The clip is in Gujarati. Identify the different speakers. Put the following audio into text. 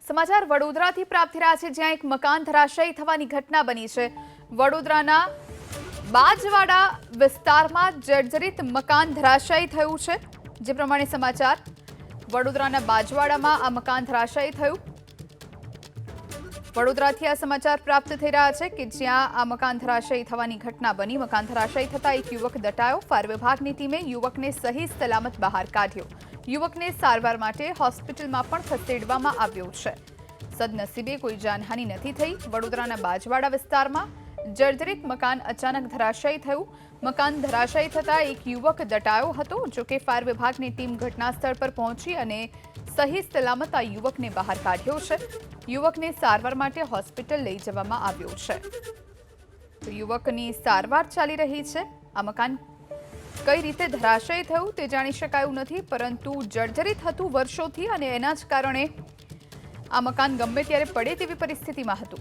Speaker 1: સમાચાર વડોદરાથી પ્રાપ્ત થઈ રહ્યા છે, જ્યાં એક મકાન ધરાશાયી થવાની ઘટના બની છે। વડોદરાના બાજવાડા વિસ્તારમાં જર્જરિત મકાન ધરાશાયી થયું છે। જે પ્રમાણે સમાચાર વડોદરાના બાજવાડામાં આ મકાન ધરાશાયી થયું। વડોદરાથી આ સમાચાર પ્રાપ્ત થઈ રહ્યા છે કે જ્યાં આ મકાન ધરાશાયી થવાની ઘટના બની। મકાન ધરાશાયી થતા એક યુવક દટાયો। ફાયર વિભાગની ટીમે યુવકને સહી સલામત બહાર કાઢ્યો। યુવકને સારવાર માટે હોસ્પિટલમાં પણ ખસેડવામાં આવ્યો છે। સદનસીબે કોઈ જાનહાનિ નથી થઈ। વડોદરાના બાજવાડા વિસ્તારમાં જર્જરિત મકાન અચાનક ધરાશાયી થયું। મકાન ધરાશાયી થતા એક યુવક દટાયો હતો। જોકે ફાયર વિભાગની ટીમ ઘટના સ્થળ પર પહોંચી અને સહી સલામત આ યુવકને બહાર કાઢ્યો છે। યુવકને સારવાર માટે હોસ્પિટલ લઈ જવામાં આવ્યો છે। તો યુવકની સારવાર ચાલી રહી છે। આ મકાન કઈ રીતે ધરાશાયી થયું તે જાણી શકાયું નથી, પરંતુ જર્જરિત હતું વર્ષોથી અને એના જ કારણે આ મકાન ગમે ત્યારે પડે તેવી પરિસ્થિતિમાં હતું।